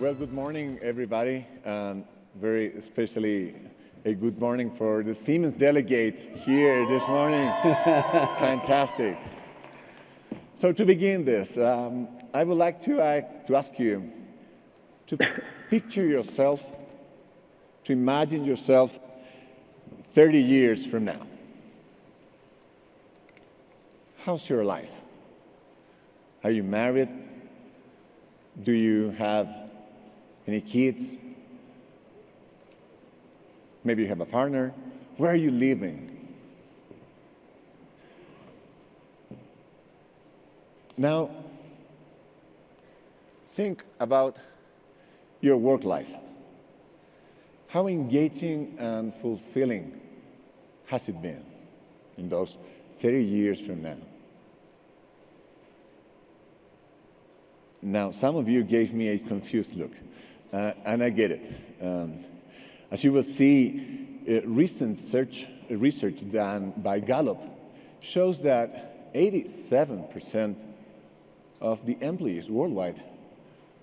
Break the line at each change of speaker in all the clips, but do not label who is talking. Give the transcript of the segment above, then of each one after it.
Well, good morning, everybody. Very especially a good morning for the Siemens delegates here this morning. Fantastic. So to begin this, I would like to ask you to picture yourself, to imagine yourself 30 years from now. How's your life? Are you married? Do you have any kids? Maybe you have a partner. Where are you living? Now, think about your work life. How engaging and fulfilling has it been in those 30 years from now? Now, some of you gave me a confused look, and I get it. As you will see, recent research done by Gallup shows that 87% of the employees worldwide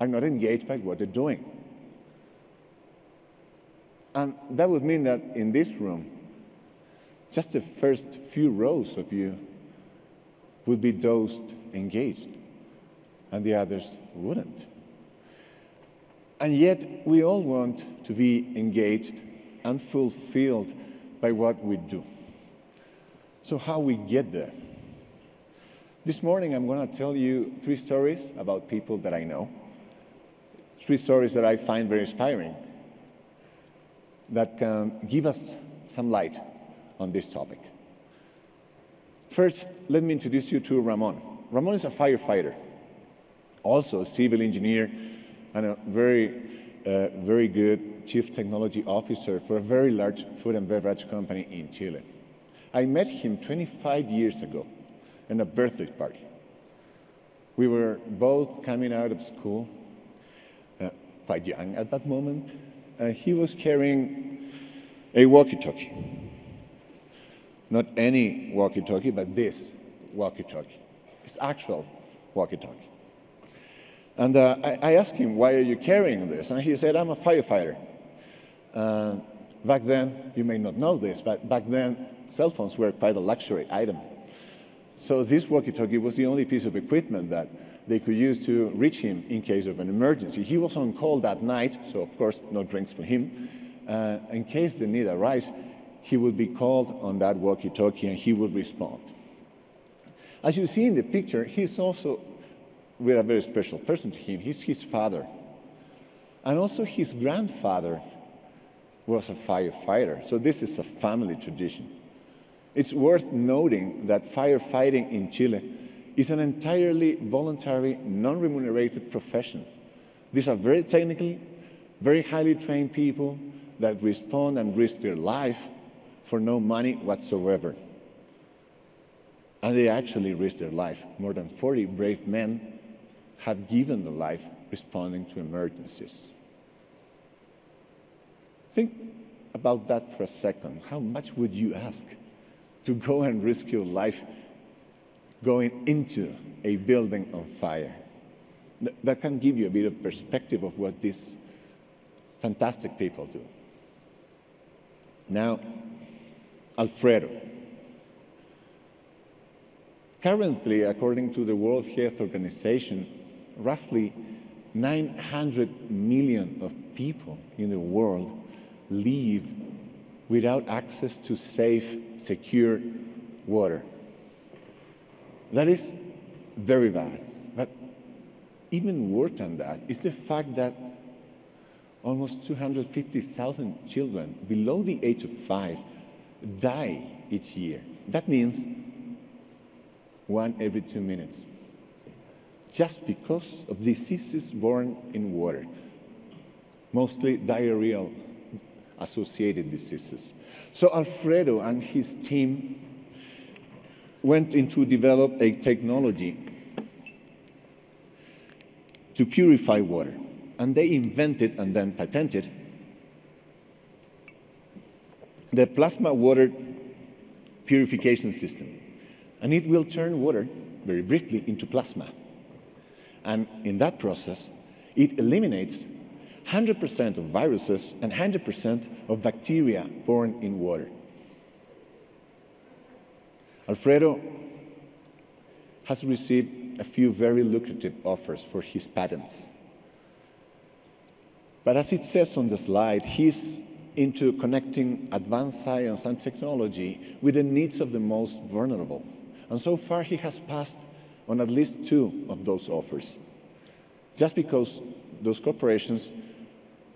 are not engaged by what they're doing. And that would mean that in this room, just the first few rows of you would be those engaged, and the others wouldn't. And yet, we all want to be engaged and fulfilled by what we do. So how we get there? This morning, I'm going to tell you 3 stories about people that I know, 3 stories that I find very inspiring, that can give us some light on this topic. First, let me introduce you to Ramon. Ramon is a firefighter, also a civil engineer, and a very good chief technology officer for a very large food and beverage company in Chile. I met him 25 years ago in a birthday party. We were both coming out of school, quite young at that moment. He was carrying a walkie-talkie. Not any walkie-talkie, but this walkie-talkie. It's actual walkie-talkie. And I asked him, why are you carrying this? And he said, I'm a firefighter. Back then, you may not know this, but back then, cell phones were quite a luxury item. So this walkie-talkie was the only piece of equipment that they could use to reach him in case of an emergency. He was on call that night, so of course, no drinks for him. In case the need arise, he would be called on that walkie-talkie and he would respond. As you see in the picture, he's also with a very special person to him. He's his father. And also his grandfather was a firefighter. So this is a family tradition. It's worth noting that firefighting in Chile is an entirely voluntary, non-remunerated profession. These are very technical, very highly trained people that respond and risk their life for no money whatsoever. And they actually risk their life. More than 40 brave men have given their life responding to emergencies. Think about that for a second. How much would you ask to go and risk your life going into a building on fire? That can give you a bit of perspective of what these fantastic people do. Now, Alfredo. Currently, according to the World Health Organization, roughly 900 million of people in the world live without access to safe, secure water. That is very bad. But even worse than that is the fact that almost 250,000 children below the age of 5 die each year. That means 1 every 2 minutes. Just because of diseases born in water, mostly diarrheal associated diseases. So Alfredo and his team went in to develop a technology to purify water. And they invented and then patented the plasma water purification system. And it will turn water, very briefly, into plasma. And in that process, it eliminates 100% of viruses and 100% of bacteria born in water. Alfredo has received a few very lucrative offers for his patents. But as it says on the slide, he's into connecting advanced science and technology with the needs of the most vulnerable. And so far, he has passed on at least 2 of those offers, just because those corporations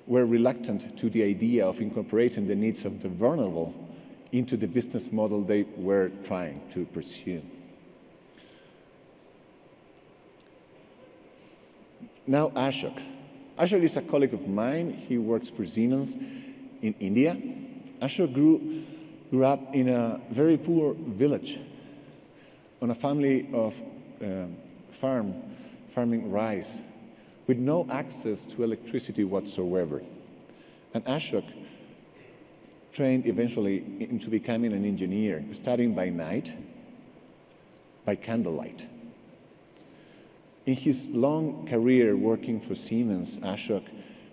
were reluctant to the idea of incorporating the needs of the vulnerable into the business model they were trying to pursue. Now, Ashok. Ashok is a colleague of mine. He works for Siemens in India. Ashok grew up in a very poor village on a family of farming rice with no access to electricity whatsoever. And Ashok trained eventually into becoming an engineer, studying by night, by candlelight. In his long career working for Siemens, Ashok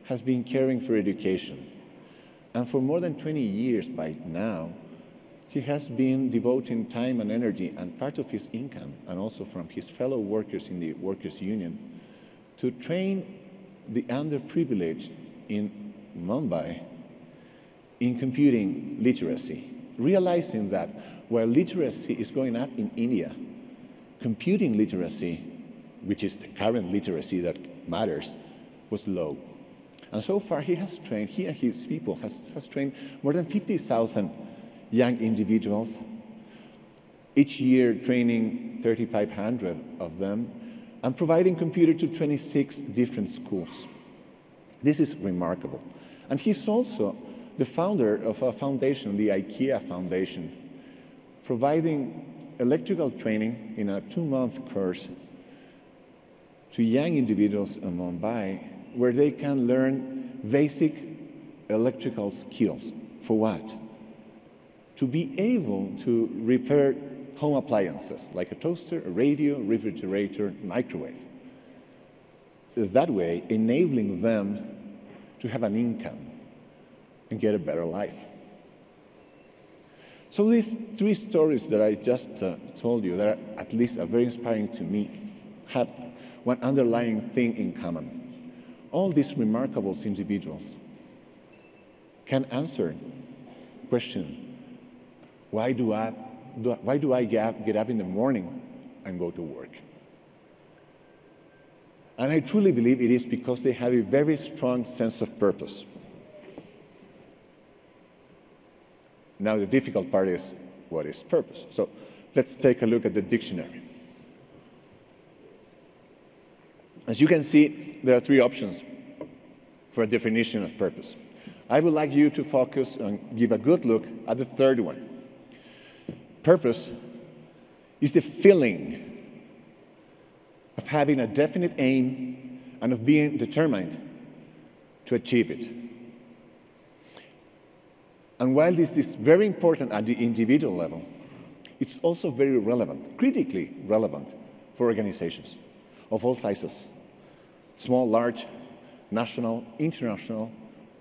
has been caring for education. And for more than 20 years by now, he has been devoting time and energy and part of his income, and also from his fellow workers in the workers' union, to train the underprivileged in Mumbai in computing literacy, realizing that while literacy is going up in India, computing literacy, which is the current literacy that matters, was low. And so far he and his people has trained more than 50,000 young individuals, each year training 3,500 of them, and providing computer to 26 different schools. This is remarkable. And he's also the founder of a foundation, the IKEA Foundation, providing electrical training in a 2-month course to young individuals in Mumbai, where they can learn basic electrical skills. For what? To be able to repair home appliances, like a toaster, a radio, refrigerator, microwave. That way, enabling them to have an income and get a better life. So these 3 stories that I just told you, that are at least are very inspiring to me, have one underlying thing in common. All these remarkable individuals can answer the question, why do I get up in the morning and go to work? And I truly believe it is because they have a very strong sense of purpose. Now the difficult part is, what is purpose? So let's take a look at the dictionary. As you can see, there are 3 options for a definition of purpose. I would like you to focus and give a good look at the 3rd one. Purpose is the feeling of having a definite aim and of being determined to achieve it. And while this is very important at the individual level, it's also very relevant, critically relevant, for organizations of all sizes, small, large, national, international,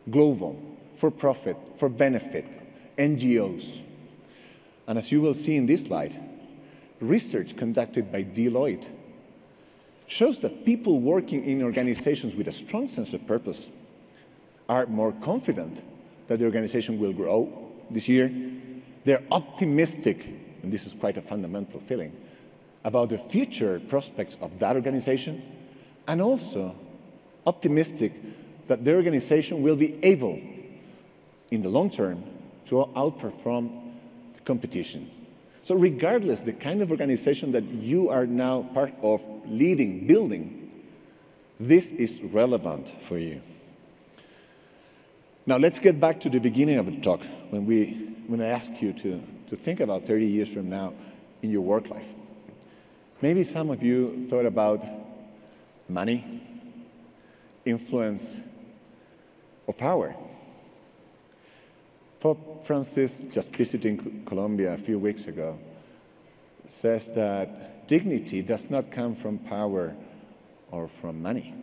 global, for profit, for benefit, NGOs. And as you will see in this slide, research conducted by Deloitte shows that people working in organizations with a strong sense of purpose are more confident that the organization will grow this year. They're optimistic, and this is quite a fundamental feeling, about the future prospects of that organization, and also optimistic that their organization will be able, in the long term, to outperform the competition. So regardless the kind of organization that you are now part of leading, building, this is relevant for you. Now let's get back to the beginning of the talk when I ask you to think about 30 years from now in your work life. Maybe some of you thought about money, influence, or power. Pope Francis, just visiting Colombia a few weeks ago, says that dignity does not come from power or from money.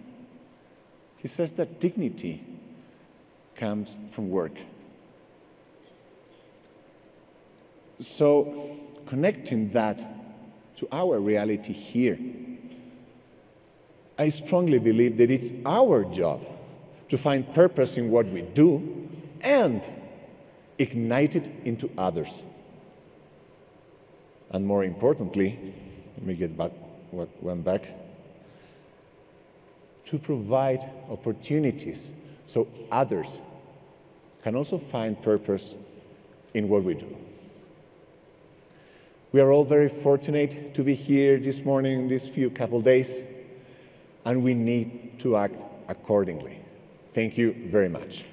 He says that dignity comes from work. So, connecting that to our reality here, I strongly believe that it's our job to find purpose in what we do and ignite it into others. And more importantly, let me get back one back, to provide opportunities so others can also find purpose in what we do. We are all very fortunate to be here this morning, these couple days, and we need to act accordingly. Thank you very much.